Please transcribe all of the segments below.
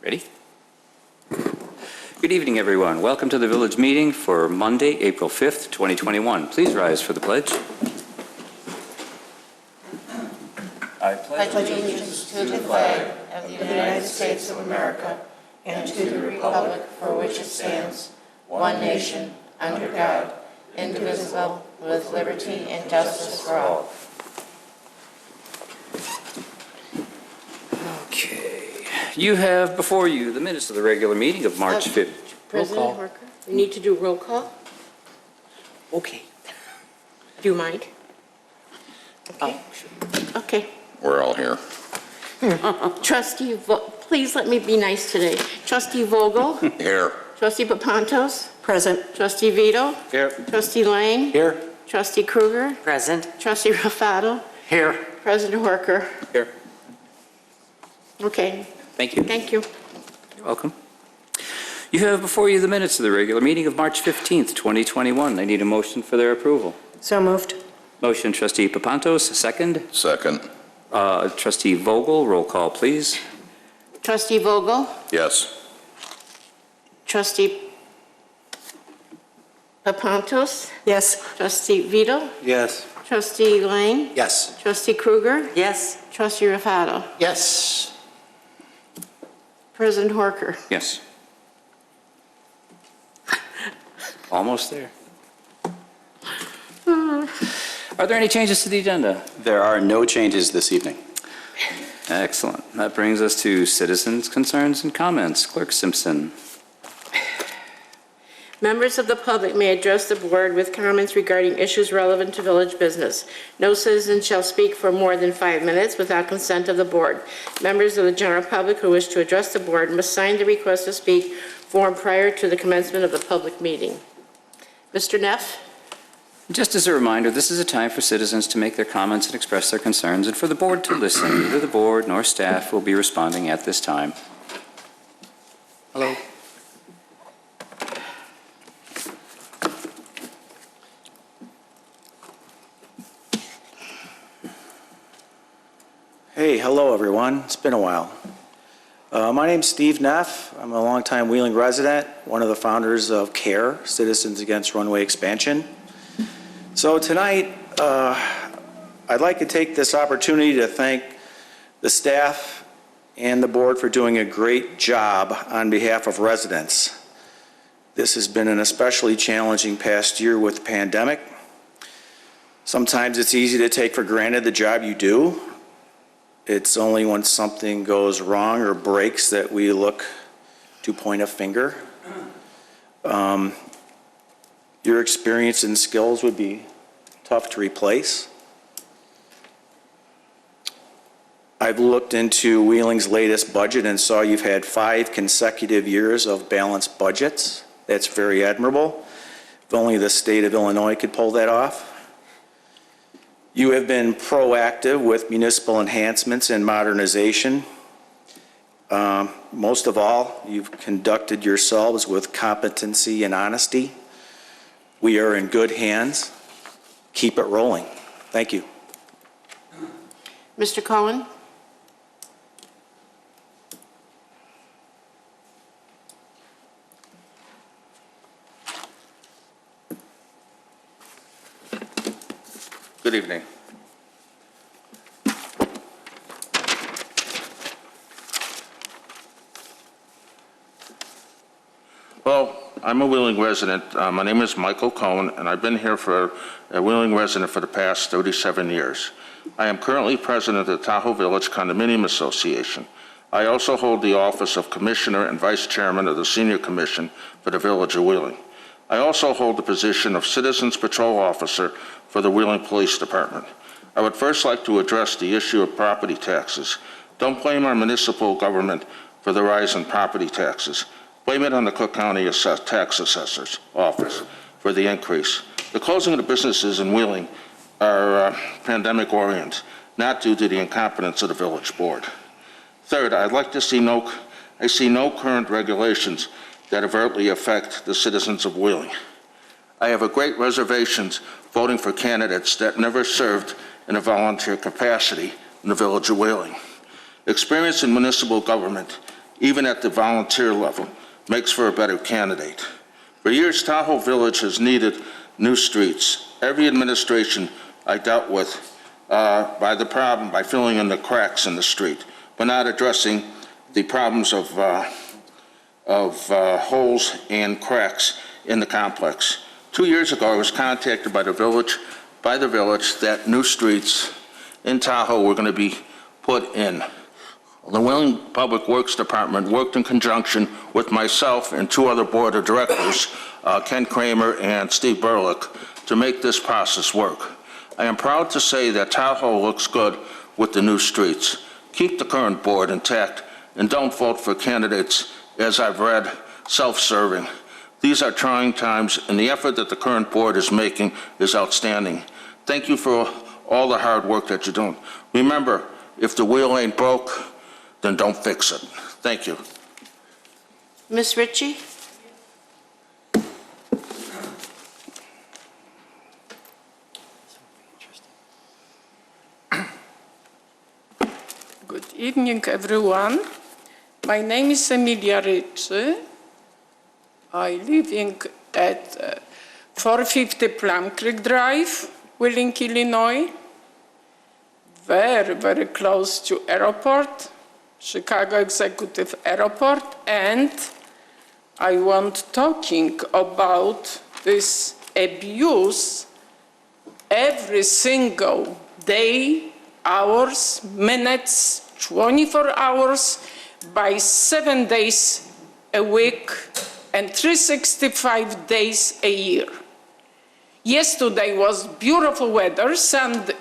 Ready? Good evening, everyone. Welcome to the village meeting for Monday, April 5th, 2021. Please rise for the pledge. I pledge allegiance to the flag of the United States of America and to the republic for which it stands, one nation, under God, indivisible, with liberty and justice for all. Okay. You have before you the minutes of the regular meeting of March 5th. President Harker, we need to do roll call. Okay. Do you mind? Okay. Okay. We're all here. Trustee, please let me be nice today. Trustee Vogel? Here. Trustee Papantos? Present. Trustee Vito? Here. Trustee Lang? Here. Trustee Kruger? Present. Trustee Rafato? Here. President Harker? Here. Okay. Thank you. Thank you. You're welcome. You have before you the minutes of the regular meeting of March 15th, 2021. I need a motion for their approval. So moved. Motion, Trustee Papantos, second. Second. Trustee Vogel, roll call, please. Trustee Vogel? Yes. Trustee Papantos? Yes. Trustee Vito? Yes. Trustee Lang? Yes. Trustee Kruger? Yes. Trustee Rafato? Yes. President Harker? Yes. Almost there. Are there any changes to the agenda? There are no changes this evening. Excellent. That brings us to citizens' concerns and comments. Clerk Simpson. Members of the public may address the board with comments regarding issues relevant to village business. No citizen shall speak for more than 5 minutes without consent of the board. Members of the general public who wish to address the board must sign the request to speak form prior to the commencement of the public meeting. Mr. Neff? Just as a reminder, this is a time for citizens to make their comments and express their concerns, and for the board to listen. Neither the board nor staff will be responding at this time. Hello. Hey, hello everyone. It's been a while. My name's Steve Neff. I'm a longtime Wheeling resident, one of the founders of CARE, Citizens Against Runway Expansion. So tonight, I'd like to take this opportunity to thank the staff and the board for doing a great job on behalf of residents. This has been an especially challenging past year with the pandemic. Sometimes it's easy to take for granted the job you do. It's only when something goes wrong or breaks that we look to point a finger. Your experience and skills would be tough to replace. I've looked into Wheeling's latest budget and saw you've had 5 consecutive years of balanced budgets. That's very admirable. If only the state of Illinois could pull that off. You have been proactive with municipal enhancements and modernization. Most of all, you've conducted yourselves with competency and honesty. We are in good hands. Keep it rolling. Thank you. Mr. Cohen? Good evening. Well, I'm a Wheeling resident. My name is Michael Cohen, and I've been here for a Wheeling resident for the past 37 years. I am currently president of the Tahoe Village Condominium Association. I also hold the office of Commissioner and Vice Chairman of the Senior Commission for the Village of Wheeling. I also hold the position of Citizens Patrol Officer for the Wheeling Police Department. I would first like to address the issue of property taxes. Don't blame our municipal government for the rise in property taxes. Blame it on the Cook County Tax Assessor's Office for the increase. The closing of the businesses in Wheeling are pandemic-oriented, not due to the incompetence of the village board. Third, I see no current regulations that overtly affect the citizens of Wheeling. I have a great reservations voting for candidates that never served in a volunteer capacity in the village of Wheeling. Experience in municipal government even at the volunteer level, makes for a better candidate. For years, Tahoe Village has needed new streets. Every administration I dealt with by filling in the cracks in the street, but not addressing the problems of holes and cracks in the complex. 2 years ago, I was contacted by the village that new streets in Tahoe were going to be put in. The Wheeling Public Works Department worked in conjunction with myself and 2 other board of directors, Ken Kramer and Steve Burlick, to make this process work. I am proud to say that Tahoe looks good with the new streets. Keep the current board intact and don't vote for candidates, as I've read, self-serving. These are trying times, and the effort that the current board is making is outstanding. Thank you for all the hard work that you're doing. Remember, if the wheel ain't broke, then don't fix it. Thank you. Ms. Ritchie? Good evening, everyone. My name is Emilia Ritchie. I live at 450 Plum Creek Drive, Wheeling, Illinois. Very, very close to airport, Chicago Executive Airport, and I want talking about this abuse every single day, hours, minutes, 24 hours, by 7 days a week and 365 days a year. Yesterday was beautiful weather,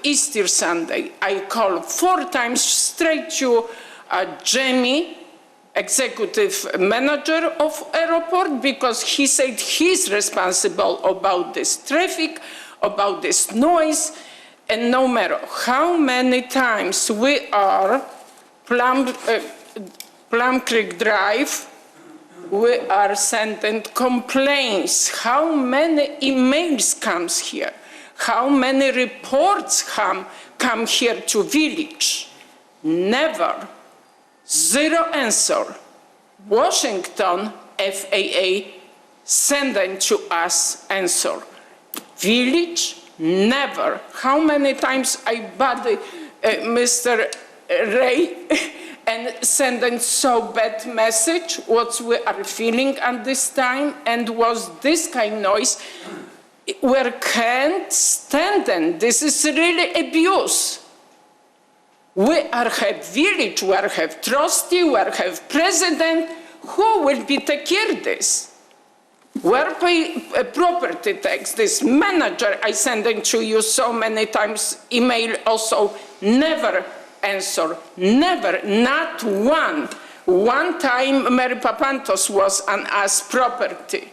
Easter Sunday. I called 4 times straight to Jamie, executive manager of airport, because he said he's responsible about this traffic, about this noise, and no matter how many times we are Plum Creek Drive, we are sending complaints. How many emails comes here? How many reports come here to village? Never. 0 answer. Washington FAA sending to us answer. Village, never. How many times I bother Mr. Ray and sending so bad message what we are feeling at this time, and was this kind of noise. We can't stand it. This is really abuse. We are have village, we are have trustee, we are have president. Who will be take care of this? Where pay property tax? This manager I sending to you so many times, email also, never answer, never, not one. One time Mary Papantos was on us property.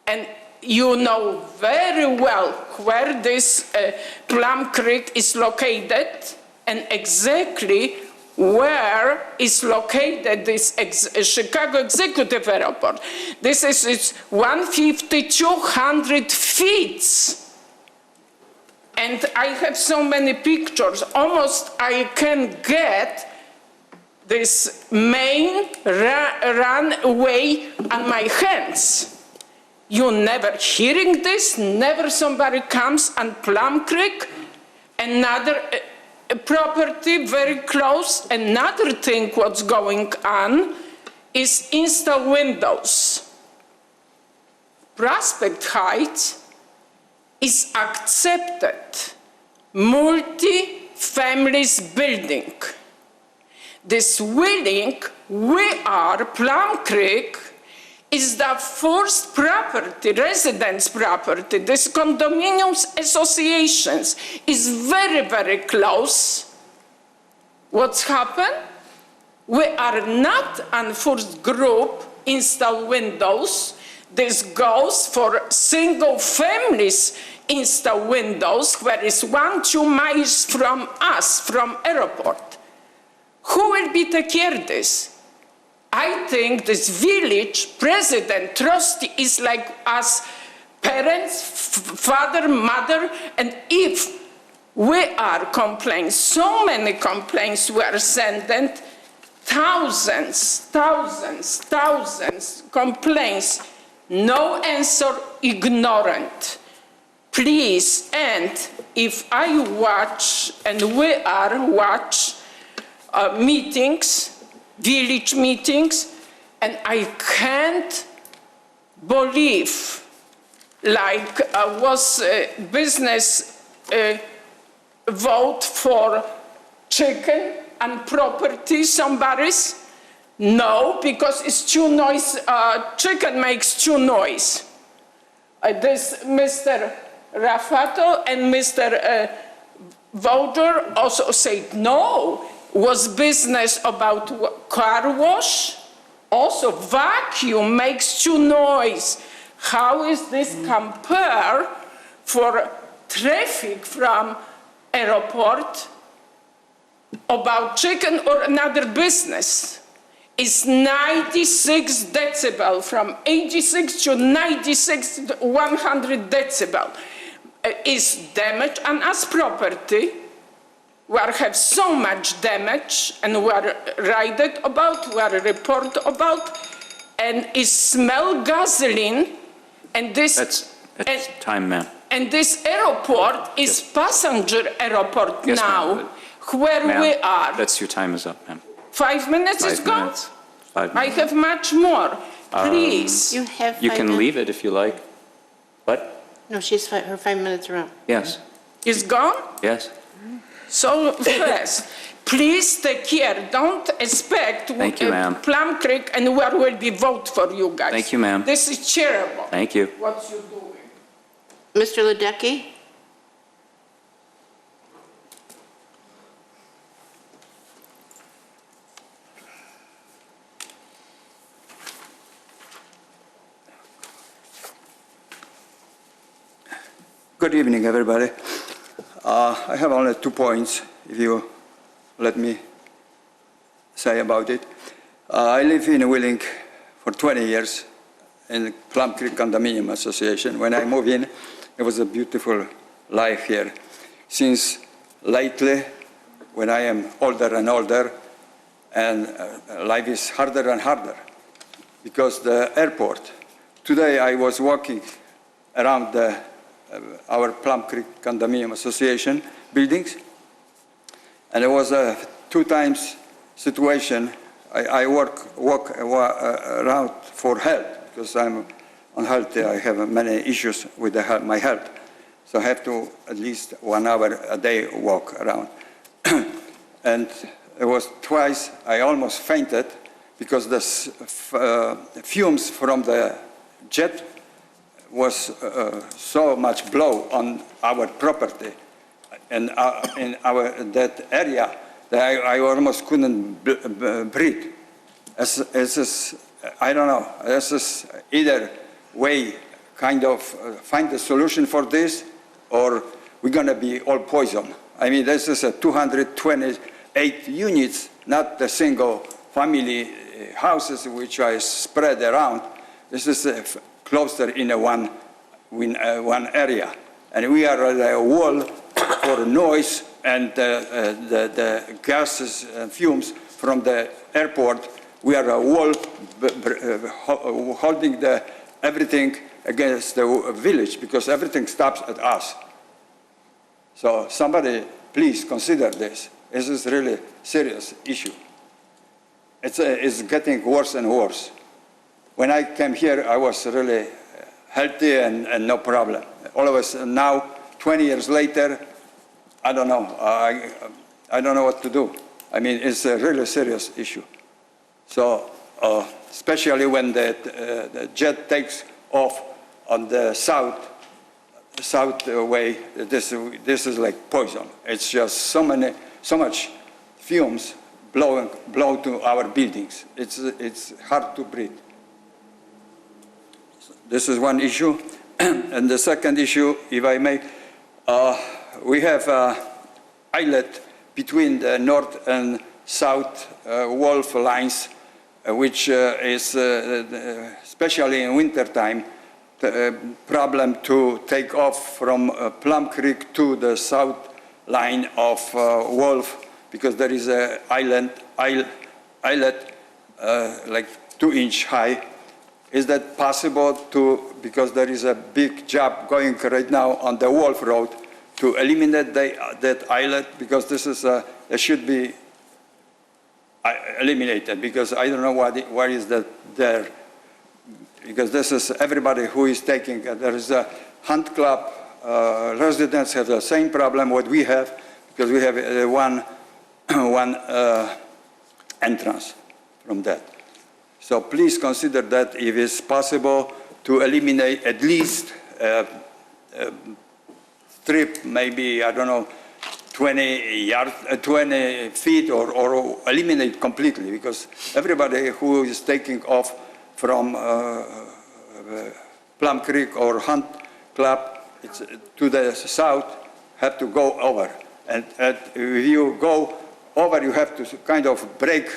And you know very well where this Plum Creek is located and exactly where is located this Chicago Executive Airport. This is it's 150, 200 feet. And I have so many pictures, almost I can get this main runway on my hands. You never hearing this, never somebody comes on Plum Creek, another property very close. Another thing what's going on is install windows. Prospect Heights is accepted multi-families building. This Wheeling, we are Plum Creek, is the first property, residence property. This condominiums associations is very, very close. What's happened? We are not on first group install windows. This goes for single families install windows, where is 1-2 miles from us, from airport. Who will be take care of this? I think this village president, trustee is like us parents, father, mother, and if we are complaining, so many complaints we are sending, thousands complaints, no answer, ignorant. Please, and if I watch, and we are watch meetings, village meetings, and I can't believe, like was business vote for chicken and property, somebody's? No, because it's too noise, chicken makes too noise. This Mr. Rafato and Mr. Voter also said no. Was business about car wash? Also vacuum makes too noise. How is this compare for traffic from airport about chicken or another business? It's 96 decibel, from 86 to 96 to 100 decibel. Is damage on us property. We have so much damage, and we are write about, we are report about, and it smell gasoline, and this... That's time, ma'am. And this airport is passenger airport Yes, now, ma'am. where Ma'am, we are. That's your time is up, ma'am. 5 minutes is 5 gone? minutes. 5 I minutes. have much more. Please. You have 5 You can minutes. leave it if you like. What? No, her 5 minutes are up. Yes, It's gone? yes. So fast. Please take care. Don't expect Thank you, ma'am. Plum Creek and where will be vote for you guys. Thank you, ma'am. This is terrible. Thank you. What you doing? Mr. Ledecky? Good evening, everybody. I have only 2 points, if you let me say about it. I live in Wheeling for 20 years in the Plum Creek Condominium Association. When I moved in, it was a beautiful life here. Since lately, when I am older and older, and life is harder and harder because the airport. Today I was walking around our Plum Creek Condominium Association buildings, and it was a 2 times situation. I walk around for help because I'm unhealthy. I have many issues with my health, so I have to at least 1 hour a day walk around. And it was twice I almost fainted because the fumes from the jet was so much blow on our property and in that area that I almost couldn't breathe. I don't know, this is either way kind of find a solution for this, or we're gonna be all poison. I mean, this is a 228 units, not the single family houses which are spread around. This is cluster in one area, and we are at a wall for noise and the gases and fumes from the airport. We are a wall holding everything against the village because everything stops at us. So somebody, please consider this. This is really serious issue. It's getting worse and worse. When I came here, I was really healthy and no problem. All of us now, 20 years later, I don't know. I don't know what to do. I mean, it's a really serious issue. So, especially when the jet takes off on the south way, this is like poison. It's just so much fumes blow to our buildings. It's hard to breathe. This is one issue. And the second issue, if I may, we have an islet between the north and south Wolf lines, which is, especially in wintertime, the problem to take off from Plum Creek to the south line of Wolf, because there is an islet, like 2-inch high. Is that possible to, because there is a big job going right now on the Wolf Road, to eliminate that islet? Because this is, it should be eliminated, because I don't know why is that there. Because this is everybody who is taking, there is a hunt club, residents have the same problem what we have, because we have one entrance from that. So please consider that if it's possible to eliminate at least strip, maybe, I don't know, 20 feet or eliminate completely, because everybody who is taking off from Plum Creek or Hunt Club to the south have to go over. And if you go over, you have to kind of break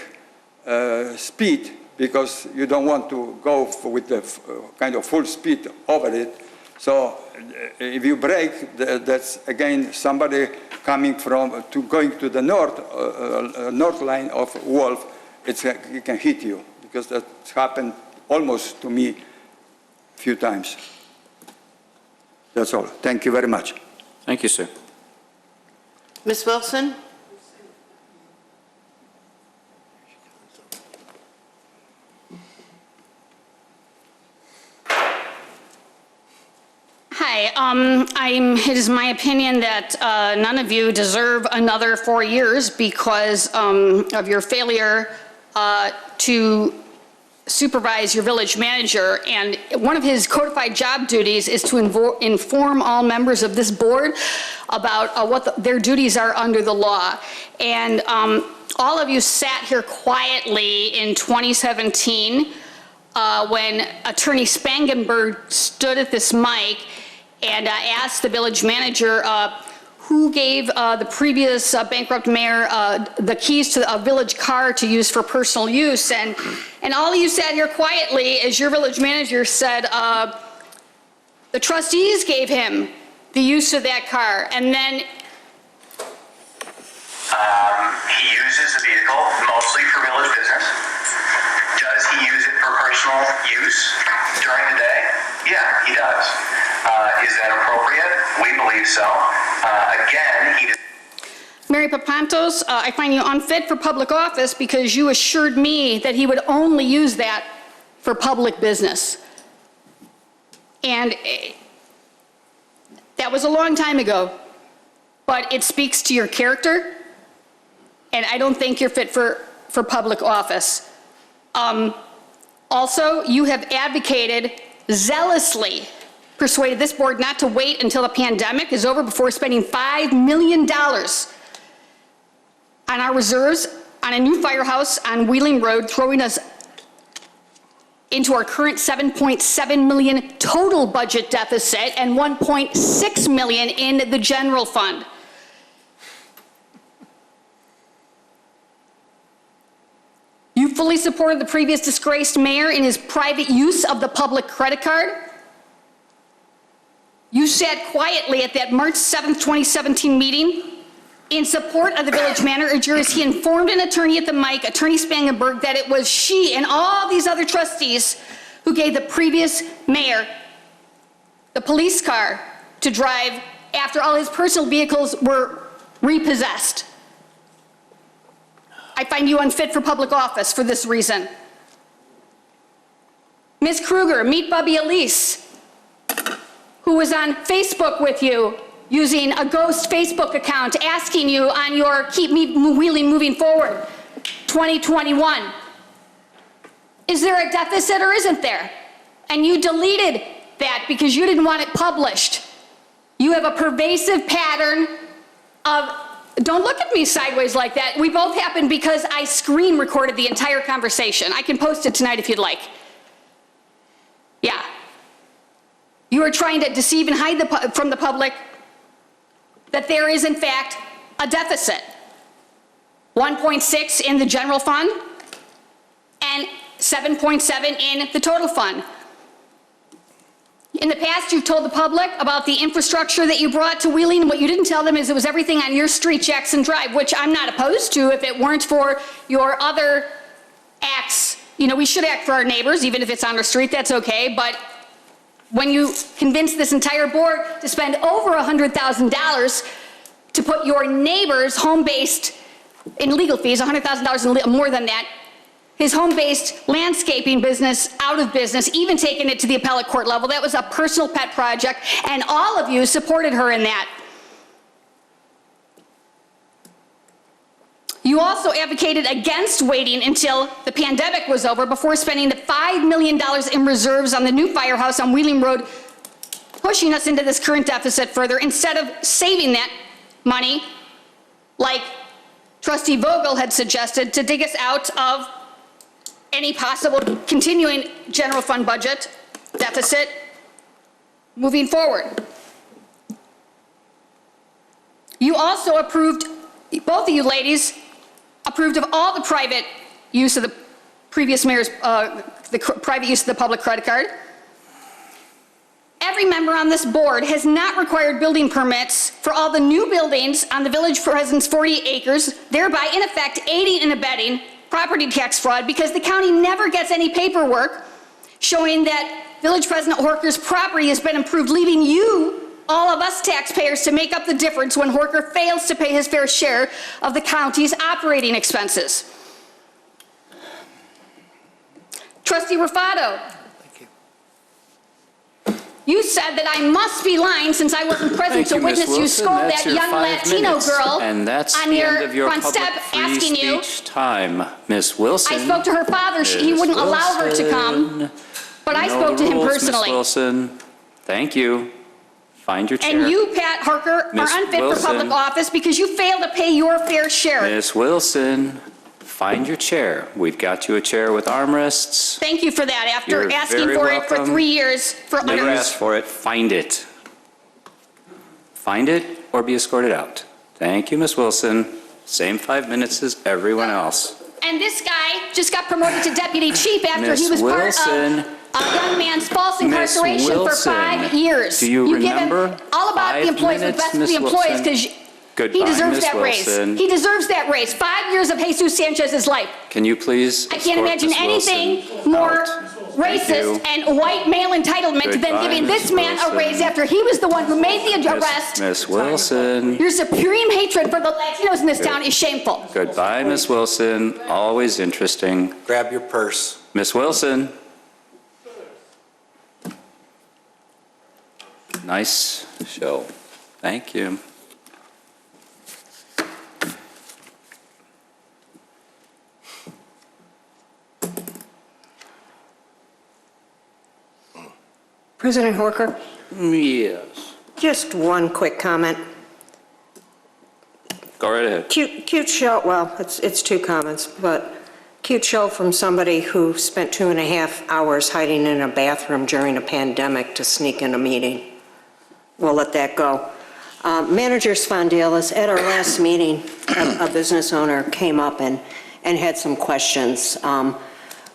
speed, because you don't want to go with the kind of full speed over it. So if you brake, that's again somebody coming from going to the north line of Wolf. It can hit you, because that's happened almost to me a few times. That's all. Thank you very much. Thank you, sir. Ms. Wilson? Hi, it is my opinion that none of you deserve another 4 years because of your failure to supervise your village manager. And one of his codified job duties is to inform all members of this board about what their duties are under the law. And all of you sat here quietly in 2017 when Attorney Spangenberg stood at this mic and asked the village manager who gave the previous bankrupt mayor the keys to a village car to use for personal use. And all of you sat here quietly as your village manager said the trustees gave him the use of that car. And then he uses the vehicle mostly for village business. Does he use it for personal use during the day? Yeah, he does. Is that appropriate? We believe so. Again, he does. Mary Papantos, I find you unfit for public office because you assured me that he would only use that for public business. And that was a long time ago, but it speaks to your character, and I don't think you're fit for public office. Also, you have advocated zealously, persuaded this board not to wait until the pandemic is over before spending $5 million on our reserves, on a new firehouse on Wheeling Road, throwing us into our current $7.7 million total budget deficit and $1.6 million in the general fund. You fully supported the previous disgraced mayor in his private use of the public credit card. You sat quietly at that March 7th, 2017 meeting in support of the village manager as he informed an attorney at the mic, Attorney Spangenberg, that it was she and all these other trustees who gave the previous mayor the police car to drive after all his personal vehicles were repossessed. I find you unfit for public office for this reason. Ms. Kruger, meet Bubby Elise, who was on Facebook with you using a ghost Facebook account asking you on your Keep Me Wheeling Moving Forward 2021. Is there a deficit or isn't there? And you deleted that because you didn't want it published. You have a pervasive pattern of, don't look at me sideways like that. We both happened because I screen recorded the entire conversation. I can post it tonight if you'd like. Yeah. You are trying to deceive and hide from the public that there is in fact a deficit. 1.6 in the general fund and 7.7 in the total fund. In the past, you've told the public about the infrastructure that you brought to Wheeling, and what you didn't tell them is it was everything on your street, Jackson Drive, which I'm not opposed to if it weren't for your other acts, you know, we should act for our neighbors, even if it's on our street, that's okay, but when you convince this entire board to spend over $100,000 to put your neighbor's home-based, in legal fees, $100,000 and more than that, his home-based landscaping business out of business, even taking it to the appellate court level, that was a personal pet project, and all of you supported her in that. You also advocated against waiting until the pandemic was over before spending the $5 million in reserves on the new firehouse on Wheeling Road, pushing us into this current deficit further, instead of saving that money, like Trustee Vogel had suggested, to dig us out of any possible continuing general fund budget deficit moving forward. You also approved, both of you ladies, approved of all the private use of the previous mayor's, private use of the public credit card. Every member on this board has not required building permits for all the new buildings on the village president's 48 acres, thereby in effect aiding and abetting property tax fraud, because the county never gets any paperwork showing that Village President Horker's property has been improved, leaving you, all of us taxpayers, to make up the difference when Horker fails to pay his fair share of the county's operating expenses. Trustee Rufato, you said that I must be lying since I wasn't present to witness you scold that young Latino girl And that's on the your end of your front public step free asking you. speech time, Miss Wilson. I spoke to her father. He Miss wouldn't allow her to Wilson. come, but I You know spoke the to him rules, personally. Miss Wilson, thank you. Find your chair. And you, Pat Harker, Miss are unfit for public Wilson. office because you failed to pay your fair share. Miss Wilson, find your chair. We've got you a chair with armrests. Thank you for that. After You're asking very for it for welcome. 3 years for Never under. asked for it. Find it. Find it or be escorted out. Thank you, Miss Wilson. Same 5 minutes as everyone else. And this guy just got promoted to deputy chief after Miss he was Wilson. part of a young man's false Miss incarceration for Wilson, 5 years. do you give him remember all about the 5 employees, the minutes, best of Miss the employees, Wilson? because he Goodbye, deserves Miss that Wilson. raise. He deserves that raise. 5 years of Jesus Sanchez's life. Can you please I can't escort imagine Miss anything Wilson more out? racist and white male entitlement than Goodbye, giving Miss this man a Wilson. raise after he was the one who made the arrest. Miss Wilson. Your supreme hatred for the Latinos in this town is shameful. Goodbye, Miss Wilson. Always interesting. Grab your purse. Miss Wilson. Nice show. Thank you. President Horker, Yes. just one quick comment. Go right ahead. Cute show, well, it's two comments, but cute show from somebody who spent 2.5 hours hiding in a bathroom during a pandemic to sneak in a meeting. We'll let that go. Manager Spondelis, at our last meeting, a business owner came up and had some questions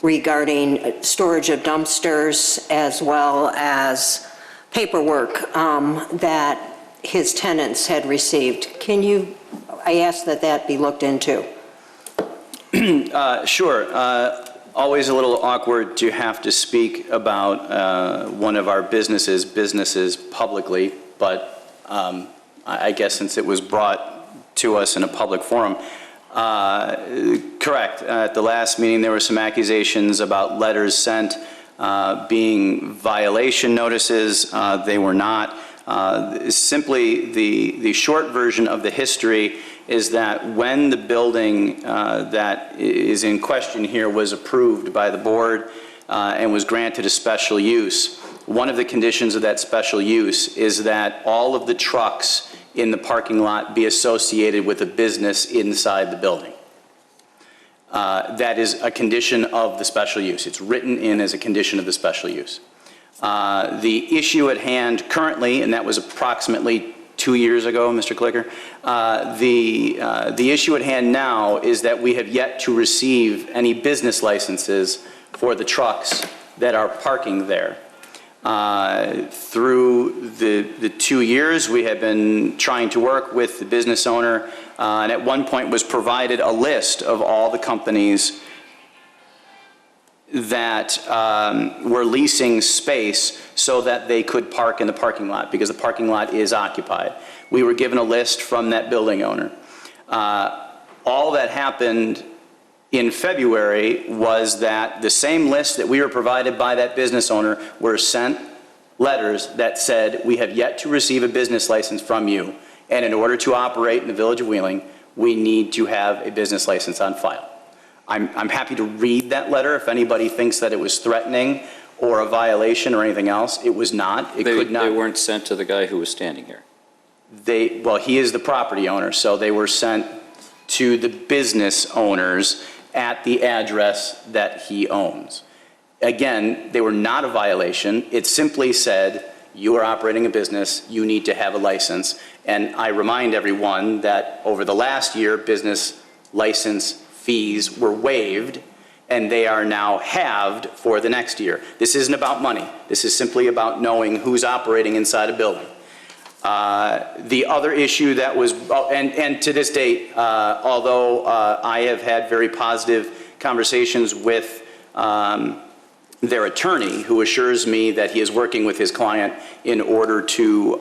regarding storage of dumpsters as well as paperwork that his tenants had received. I asked that be looked into. Sure. Always a little awkward to have to speak about one of our businesses publicly, but I guess since it was brought to us in a public forum, correct. At the last meeting, there were some accusations about letters sent being violation notices. They were not. Simply, the short version of the history is that when the building that is in question here was approved by the board and was granted a special use, one of the conditions of that special use is that all of the trucks in the parking lot be associated with a business inside the building. That is a condition of the special use. It's written in as a condition of the special use. The issue at hand currently, and that was approximately 2 years ago, Mr. Clicker, the issue at hand now is that we have yet to receive any business licenses for the trucks that are parking there. Through the 2 years, we have been trying to work with the business owner, and at one point was provided a list of all the companies that were leasing space so that they could park in the parking lot, because the parking lot is occupied. We were given a list from that building owner. All that happened in February was that the same list that we were provided by that business owner were sent letters that said, we have yet to receive a business license from you, and in order to operate in the Village of Wheeling, we need to have a business license on file. I'm happy to read that letter if anybody thinks that it was threatening or a violation or anything else. It was not. It could not. They weren't sent to the guy who was standing here. Well, he is the property owner, so they were sent to the business owners at the address that he owns. Again, they were not a violation. It simply said, you are operating a business, you need to have a license. And I remind everyone that over the last year, business license fees were waived, and they are now halved for the next year. This isn't about money. This is simply about knowing who's operating inside a building. The other issue that was, and to this date, although I have had very positive conversations with their attorney, who assures me that he is working with his client in order to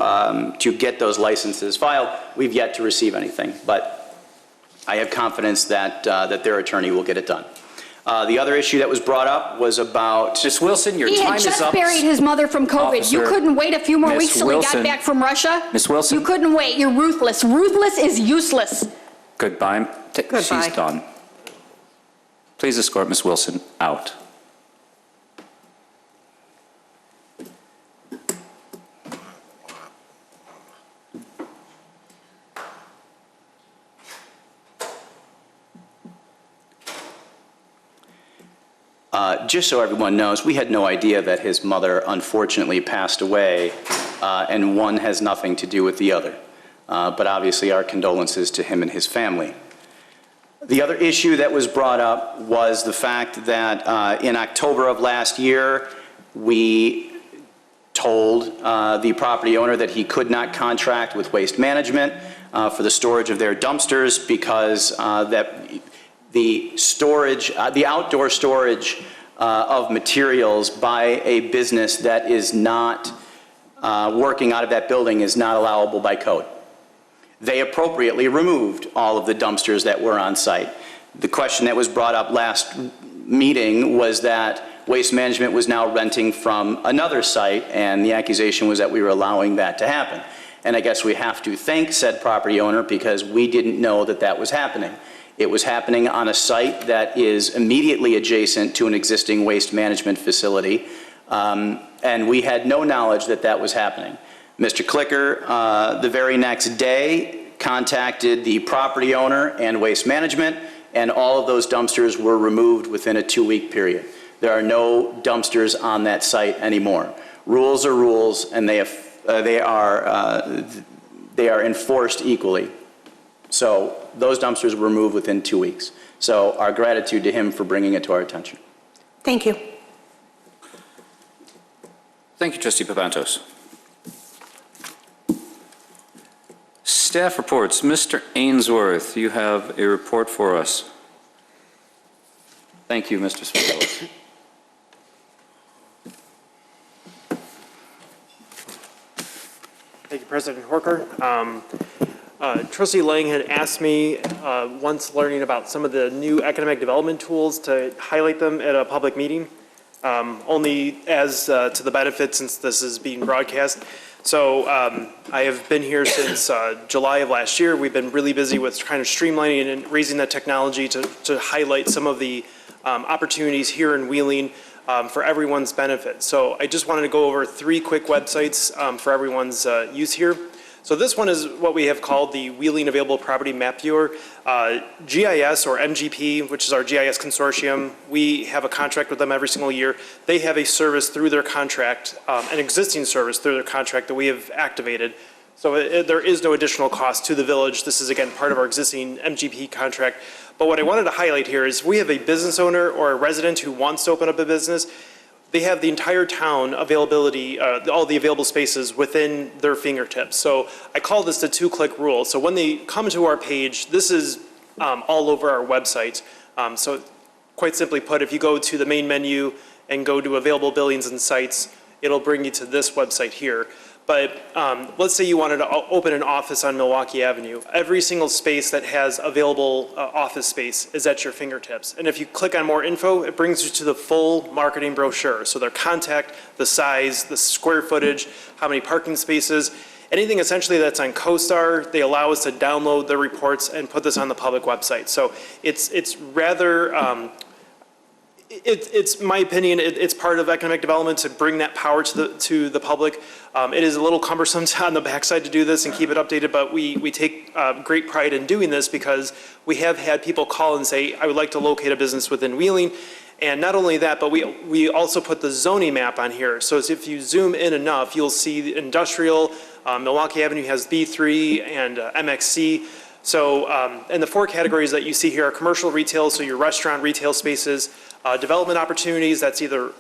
get those licenses filed, we've yet to receive anything. But I have confidence that their attorney will get it done. The other issue that was brought up was about... Ms. Wilson, your time is up. He had just buried his mother from COVID. Officer, You couldn't wait a few more Ms. weeks till he Wilson. got back from Russia? Ms. Wilson. You couldn't wait. You're ruthless. Ruthless is useless. Goodbye. Goodbye. She's done. Please escort Ms. Wilson out. Just so everyone knows, we had no idea that his mother unfortunately passed away, and one has nothing to do with the other. But obviously our condolences to him and his family. The other issue that was brought up was the fact that in October of last year, we told the property owner that he could not contract with Waste Management for the storage of their dumpsters because the storage, the outdoor storage of materials by a business that is not working out of that building is not allowable by code. They appropriately removed all of the dumpsters that were on site. The question that was brought up last meeting was that Waste Management was now renting from another site, and the accusation was that we were allowing that to happen. And I guess we have to thank said property owner because we didn't know that that was happening. It was happening on a site that is immediately adjacent to an existing waste management facility, and we had no knowledge that that was happening. Mr. Clicker, the very next day, contacted the property owner and Waste Management, and all of those dumpsters were removed within a 2-week period. There are no dumpsters on that site anymore. Rules are rules, and they are enforced equally. So those dumpsters were removed within 2 weeks. So our gratitude to him for bringing it to our attention. Thank you. Thank you, Trustee Papantos. Staff reports. Mr. Ainsworth, you have a report for us. Thank you, Mr. Stavros. Thank you, President Horker. Trustee Lang had asked me, once learning about some of the new economic development tools, to highlight them at a public meeting, only as to the benefit since this is being broadcast. So I have been here since July of last year. We've been really busy with kind of streamlining and raising the technology to highlight some of the opportunities here in Wheeling for everyone's benefit. So I just wanted to go over 3 quick websites for everyone's use here. So this one is what we have called the Wheeling Available Property Map Viewer. GIS, or MGP, which is our GIS consortium, we have a contract with them every single year. They have a service through their contract, an existing service through their contract that we have activated. So there is no additional cost to the village. This is, again, part of our existing MGP contract. But what I wanted to highlight here is we have a business owner or a resident who wants to open up a business. They have the entire town availability, all the available spaces within their fingertips. So I call this the 2-click rule. So when they come to our page, this is all over our website. So quite simply put, if you go to the main menu and go to available buildings and sites, it'll bring you to this website here. But let's say you wanted to open an office on Milwaukee Avenue. Every single space that has available office space is at your fingertips. And if you click on more info, it brings you to the full marketing brochure. So their contact, the size, the square footage, how many parking spaces, anything essentially that's on CoStar, they allow us to download the reports and put this on the public website. So it's rather, it's my opinion, it's part of economic development to bring that power to the public. It is a little cumbersome on the backside to do this and keep it updated, but we take great pride in doing this because we have had people call and say, I would like to locate a business within Wheeling. And not only that, but we also put the zoning map on here. So if you zoom in enough, you'll see the industrial, Milwaukee Avenue has B3 and MXC. So, and the 4 categories that you see here are commercial retail, so your restaurant retail spaces, development opportunities, that's either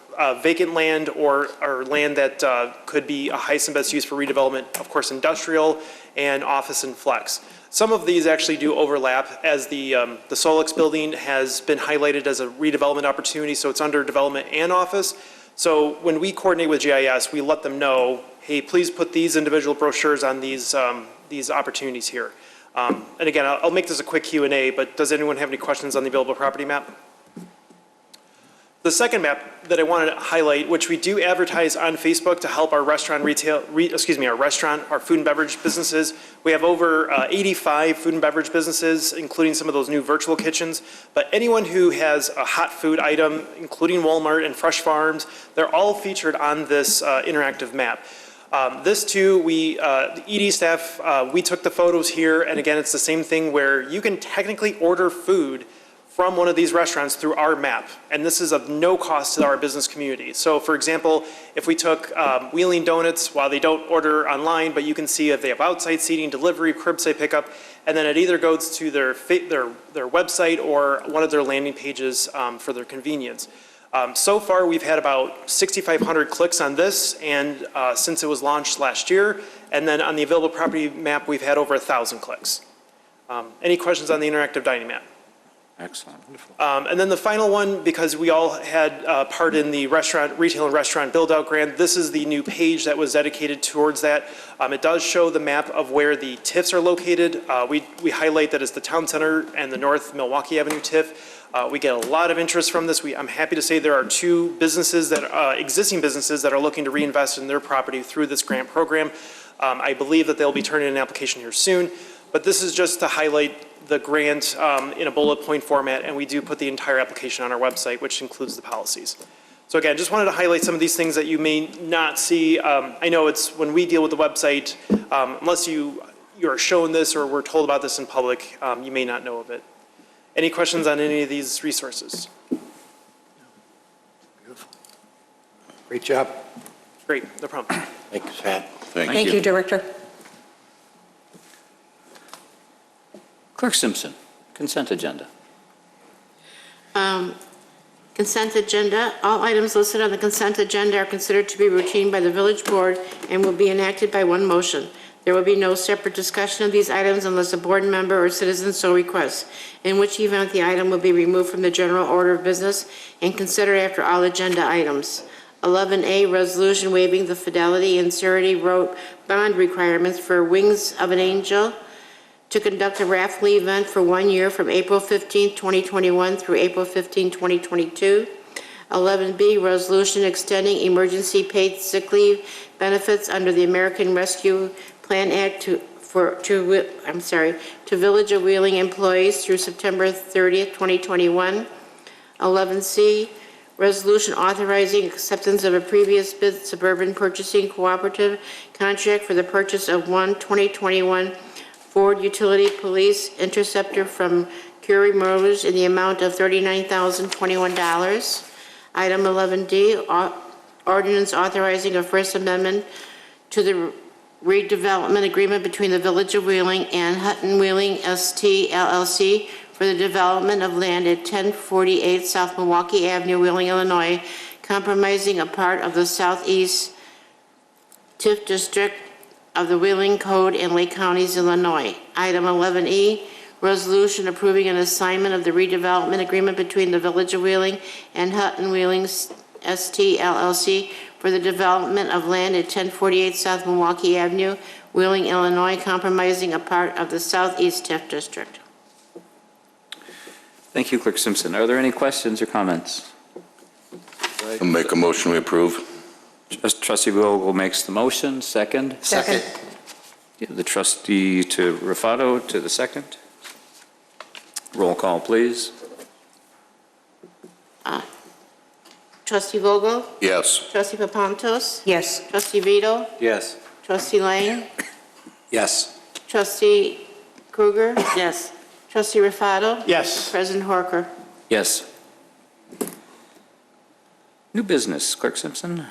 vacant land or land that could be a highest and best use for redevelopment, of course industrial, and office and flex. Some of these actually do overlap, as the Solix building has been highlighted as a redevelopment opportunity, so it's under development and office. So when we coordinate with GIS, we let them know, hey, please put these individual brochures on these opportunities here. And again, I'll make this a quick Q&A, but does anyone have any questions on the available property map? The second map that I wanted to highlight, which we do advertise on Facebook to help our restaurant our food and beverage businesses. We have over 85 food and beverage businesses, including some of those new virtual kitchens. But anyone who has a hot food item, including Walmart and Fresh Farms, they're all featured on this interactive map. This too, the ED staff, we took the photos here, and again, it's the same thing where you can technically order food from one of these restaurants through our map, and this is of no cost to our business community. So for example, if we took Wheeling Donuts, while they don't order online, but you can see if they have outside seating, delivery, curbside pickup, and then it either goes to their website or one of their landing pages for their convenience. So far, we've had about 6,500 clicks on this, and since it was launched last year, and then on the available property map, we've had over 1,000 clicks. Any questions on the interactive dining map? Excellent. Wonderful. And then the final one, because we all had part in the retail and restaurant build-out grant, this is the new page that was dedicated towards that. It does show the map of where the TIFs are located. We highlight that it's the Town Center and the North Milwaukee Avenue TIF. We get a lot of interest from this. I'm happy to say there are 2 businesses existing businesses that are looking to reinvest in their property through this grant program. I believe that they'll be turning in an application here soon, but this is just to highlight the grant in a bullet point format, and we do put the entire application on our website, which includes the policies. So again, just wanted to highlight some of these things that you may not see. I know it's when we deal with the website, unless you're shown this or we're told about this in public, you may not know of it. Any questions on any of these resources? Great job. Great, no problem. Thank you, Pat. Thank you, Director. Clerk Simpson, consent agenda. Consent agenda. All items listed on the consent agenda are considered to be routine by the village board and will be enacted by one motion. There will be no separate discussion of these items unless a board member or citizen so requests, in which event the item will be removed from the general order of business and considered after all agenda items. 11A, resolution waiving the fidelity and surety bond requirements for Wings of an Angel to conduct a raffle event for 1 year from April 15, 2021 through April 15, 2022. 11B, resolution extending emergency paid sick leave benefits under the American Rescue Plan Act to Village of Wheeling employees through September 30th, 2021. 11C, resolution authorizing acceptance of a previous bid suburban purchasing cooperative contract for the purchase of one 2021 Ford Utility Police Interceptor from Curie Motors in the amount of $39,021. Item 11D, ordinance authorizing a First Amendment to the redevelopment agreement between the Village of Wheeling and Hutton Wheeling ST LLC for the development of land at 1048 South Milwaukee Avenue, Wheeling, Illinois, compromising a part of the southeast TIF district of the Wheeling Code in Lake Counties, Illinois. Item 11E, resolution approving an assignment of the redevelopment agreement between the Village of Wheeling and Hutton Wheeling ST LLC for the development of land at 1048 South Milwaukee Avenue, Wheeling, Illinois, compromising a part of the Southeast TIF District. Thank you, Clerk Simpson. Are there any questions or comments? I'll make a motion we approve. Trustee Vogel makes the motion. Second? Second. Give the trustee to Rufato to the second. Roll call, please. Trustee Vogel? Yes. Trustee Papantos? Yes. Trustee Vito? Yes. Trustee Lang? Yes. Trustee Kruger? Yes. Trustee Rufato? Yes. President Horker? Yes. New business, Clerk Simpson.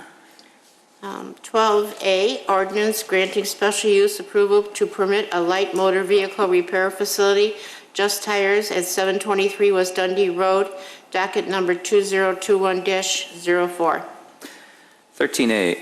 12A, ordinance granting special use approval to permit a light motor vehicle repair facility, Just Tires at 723 West Dundee Road, docket number 2021-04. 13A,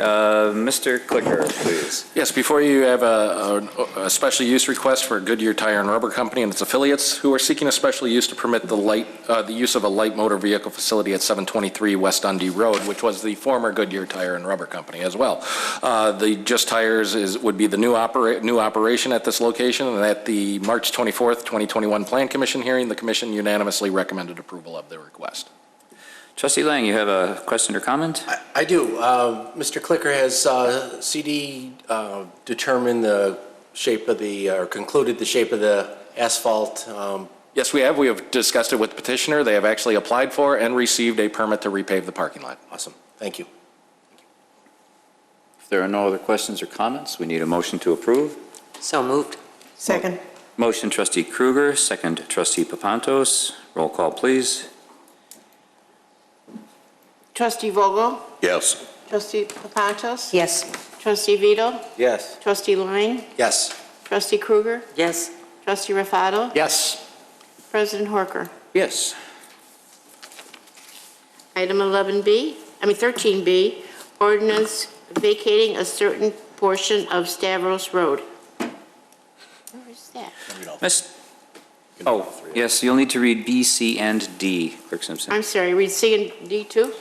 Mr. Clicker, please. Yes, before you have a special use request for Goodyear Tire and Rubber Company and its affiliates who are seeking a special use to permit the use of a light motor vehicle facility at 723 West Dundee Road, which was the former Goodyear Tire and Rubber Company as well. The Just Tires would be the new operation at this location, and at the March 24th, 2021 Plan Commission hearing, the Commission unanimously recommended approval of the request. Trustee Lang, you have a question or comment? I do. Mr. Clicker, has CD determined the shape of the, or concluded the shape of the asphalt? Yes, we have. We have discussed it with the petitioner. They have actually applied for and received a permit to repave the parking lot. Awesome. Thank you. If there are no other questions or comments, we need a motion to approve. So moved. Second. Motion Trustee Kruger, second Trustee Papantos. Roll call, please. Trustee Vogel? Yes. Trustee Papantos? Yes. Trustee Vito? Yes. Trustee Lang? Yes. Trustee Kruger? Yes. Trustee Rufato? Yes. President Horker? Yes. Item 13B, ordinance vacating a certain portion of Stavros Road. Where is that? Oh, yes, you'll need to read B, C, and D, Clerk Simpson. I'm sorry, read C and D too?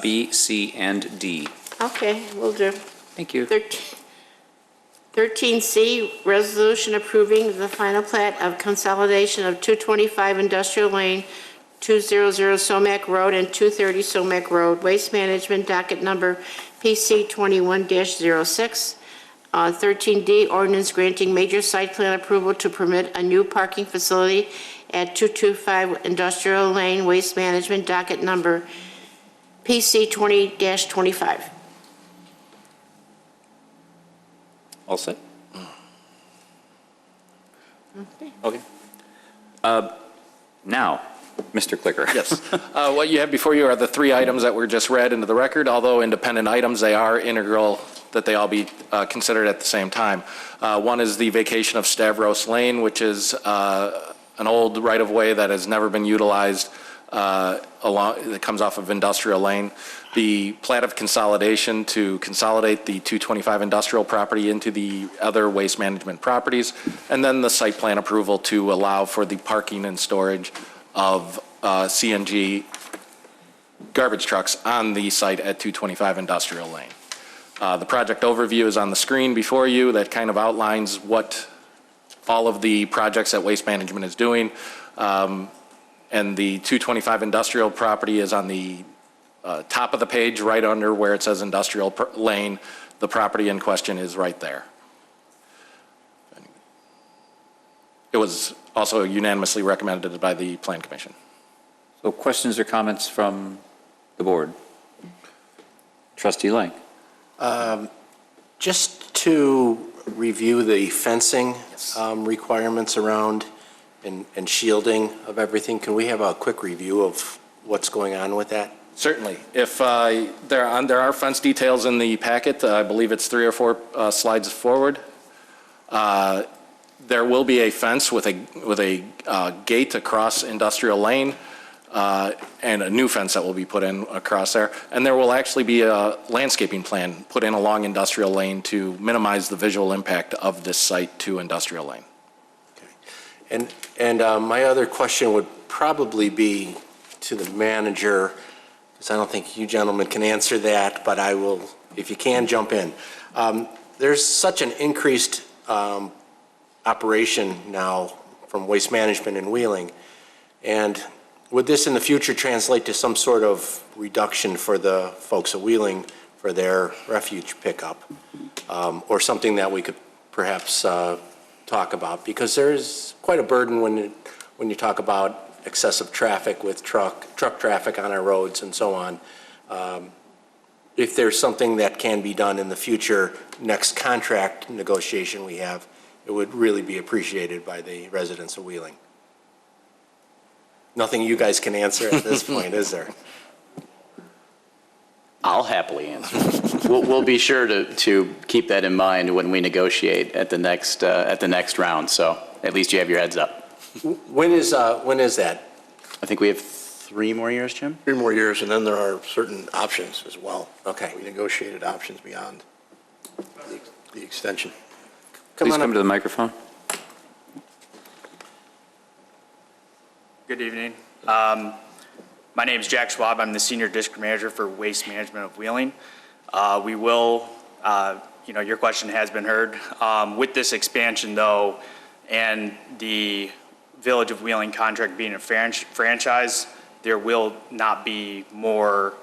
B, C, and D. Okay, will do. Thank you. 13C, resolution approving the final plat of consolidation of 225 Industrial Lane, 200 Sumac Road, and 230 Sumac Road, Waste Management, docket number PC 21-06. 13D, ordinance granting major site plan approval to permit a new parking facility at 225 Industrial Lane, Waste Management, docket number PC 20-25. All set? Okay. Okay. Now, Mr. Clicker. Yes. What you have before you are the three items that were just read into the record. Although independent items, they are integral that they all be considered at the same time. One is the vacation of Stavros Lane, which is an old right-of-way that has never been utilized that comes off of Industrial Lane. The plat of consolidation to consolidate the 225 industrial property into the other waste management properties, and then the site plan approval to allow for the parking and storage of CNG garbage trucks on the site at 225 Industrial Lane. The project overview is on the screen before you that kind of outlines what all of the projects that Waste Management is doing. And the 225 industrial property is on the top of the page, right under where it says Industrial Lane. The property in question is right there. It was also unanimously recommended by the Plan Commission. So questions or comments from the board? Trustee Lang. Just to review the fencing requirements around and shielding of everything, can we have a quick review of what's going on with that? Certainly. If there are fence details in the packet, I believe it's 3 or 4 slides forward. There will be a fence with a gate across Industrial Lane and a new fence that will be put in across there. And there will actually be a landscaping plan put in along Industrial Lane to minimize the visual impact of this site to Industrial Lane. And my other question would probably be to the manager, because I don't think you gentlemen can answer that, but I will, if you can, jump in. There's such an increased operation now from Waste Management in Wheeling, and would this in the future translate to some sort of reduction for the folks at Wheeling for their refuge pickup? Or something that we could perhaps talk about? Because there's quite a burden when you talk about excessive traffic with truck traffic on our roads and so on. If there's something that can be done in the future, next contract negotiation we have, it would really be appreciated by the residents of Wheeling. Nothing you guys can answer at this point, is there? I'll happily answer. We'll be sure to keep that in mind when we negotiate at the next round, so at least you have your heads up. When is that? I think we have 3 more years, Jim? 3 more years, and then there are certain options as well. Okay. We negotiated options beyond the extension. Please come to the microphone. Good evening. My name is Jack Schwab. I'm the Senior District Manager for Waste Management of Wheeling. We will, your question has been heard. With this expansion, though, and the Village of Wheeling contract being a franchise, there will not be more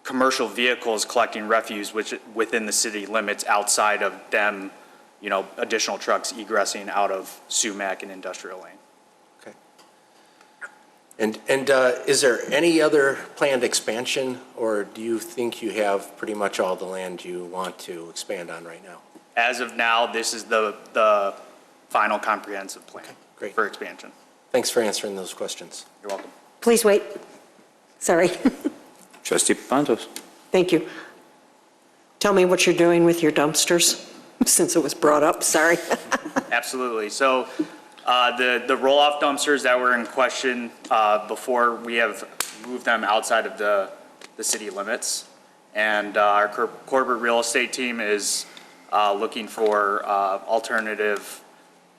commercial vehicles collecting refuse within the city limits outside of them, additional trucks egressing out of Sumac and Industrial Lane. And is there any other planned expansion, or do you think you have pretty much all the land you want to expand on right now? As of now, this is the final comprehensive plan for expansion. Thanks for answering those questions. You're welcome. Please wait. Sorry. Trustee Papantos. Thank you. Tell me what you're doing with your dumpsters, since it was brought up. Sorry. Absolutely. So the roll-off dumpsters that were in question before, we have moved them outside of the city limits. And our corporate real estate team is looking for alternative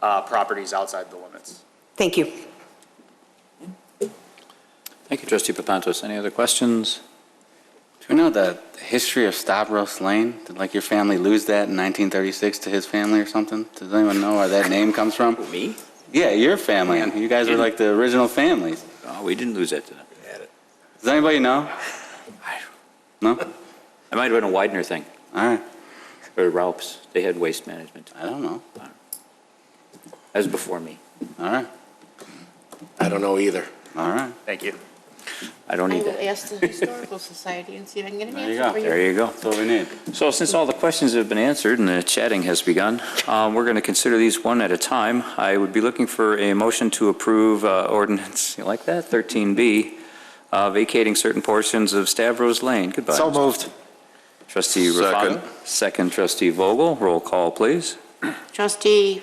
properties outside the limits. Thank you. Thank you, Trustee Papantos. Any other questions? Do you know the history of Stavros Lane? Did your family lose that in 1936 to his family or something? Does anyone know where that name comes from? Me? Yeah, your family. You guys were like the original families. Oh, we didn't lose that to them. Does anybody know? No? It might have been a Widener thing. All right. Or Ralph's. They had waste management. I don't know. That was before me. All right. I don't know either. All right. Thank you. I don't I need will that. ask the Historical Society and see if I can get an There you answer go. for you. There you go. That's all we need. So since all the questions have been answered and the chatting has begun, we're going to consider these one at a time. I would be looking for a motion to approve ordinance, you like that, 13B, vacating certain portions of Stavros Lane. Goodbye. So moved. Trustee Rafato. Second, Trustee Vogel. Roll call, please. Trustee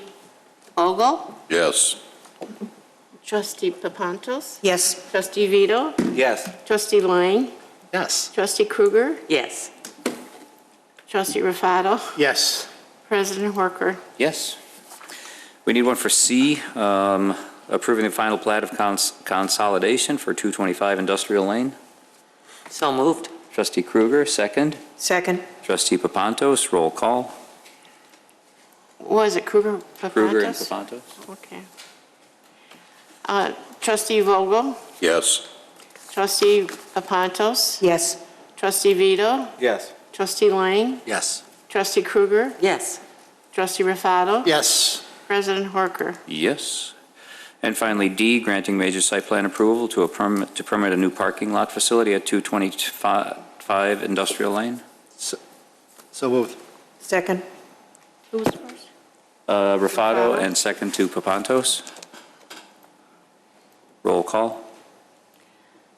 Vogel? Yes. Trustee Papantos? Yes. Trustee Vito? Yes. Trustee Lang? Yes. Trustee Kruger? Yes. Trustee Rafato? Yes. President Horker? Yes. We need one for C, approving the final plat of consolidation for 225 Industrial Lane. So moved. Trustee Kruger, second. Second. Trustee Papantos, roll call. Was it Kruger Papantos? Kruger and Papantos. Okay. Trustee Vogel? Yes. Trustee Papantos? Yes. Trustee Vito? Yes. Trustee Lang? Yes. Trustee Kruger? Yes. Trustee Rafato? Yes. President Horker? Yes. And finally, D, granting major site plan approval to permit a new parking lot facility at 225 Industrial Lane. So moved. Second. Who was first? Rafato and second to Papantos. Roll call.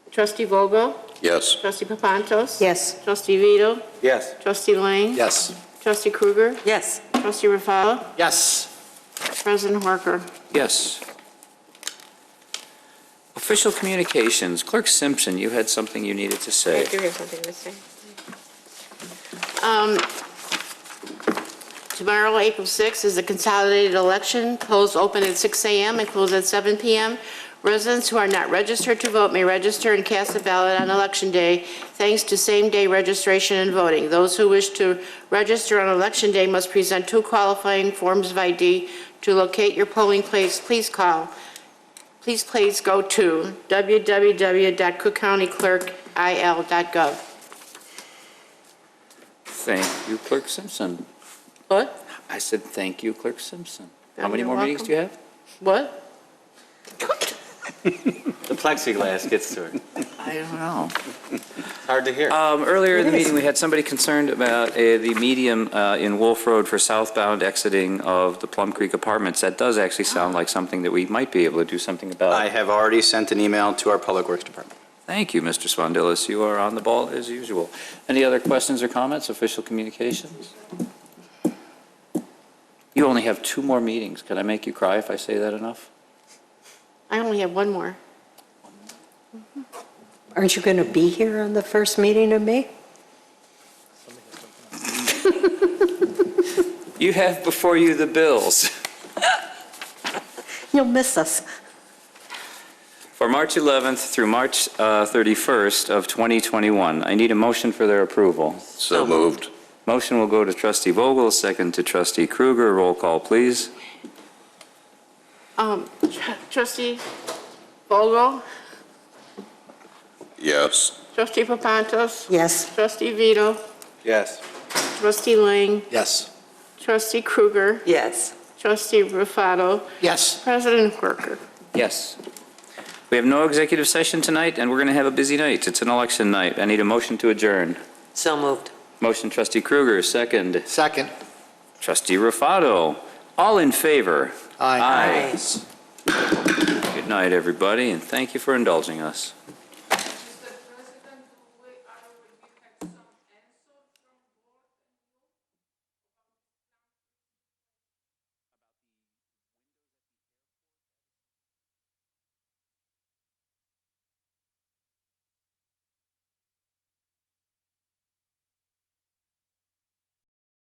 Trustee Vogel? Yes. Trustee Papantos? Yes. Trustee Vito? Yes. Trustee Lang? Yes. Trustee Kruger? Yes. Trustee Rafato? Yes. President Horker? Yes. Official communications. Clerk Simpson, you had something you needed to say. I do have something to say. Tomorrow, April 6th, is a consolidated election. Polls open at 6 a.m. and close at 7 p.m. Residents who are not registered to vote may register and cast a ballot on Election Day, thanks to same-day registration and voting. Those who wish to register on Election Day must present 2 qualifying forms of ID. To locate your polling place, please go to www.cookcountyclerkil.gov. Thank you, Clerk Simpson. What? I said, thank you, Clerk Simpson. How You're many more meetings do you have? What? The plexiglass gets to her. I don't know. It's hard to hear. Earlier in the It is. meeting, we had somebody concerned about the medium in Wolf Road for southbound exiting of the Plum Creek Apartments. That does actually sound like something that we might be able to do something about. I have already sent an email to our Public Works Department. Thank you, Mr. Swandilis. You are on the ball as usual. Any other questions or comments, official communications? You only have 2 more meetings. Can I make you cry if I say that enough? I only have one more. Aren't you going to be here on the first meeting of May? You have before you the bills. You'll miss us. For March 11th through March 31st of 2021, I need a motion for their approval. So moved. Motion will go to Trustee Vogel, second to Trustee Kruger. Roll call, please. Trustee Vogel, Yes. Trustee Papantos, Yes. Trustee Vito, Yes. Trustee Lang, Yes. Trustee Kruger, Yes. Trustee Rufato, Yes. President Quirker. Yes. We have no executive session tonight, and we're going to have a busy night. It's an election night. I need a motion to adjourn. So moved. Motion, Trustee Kruger, second. Second. Trustee Rufato. All in favor? Aye. Good night, everybody, and thank you for indulging us.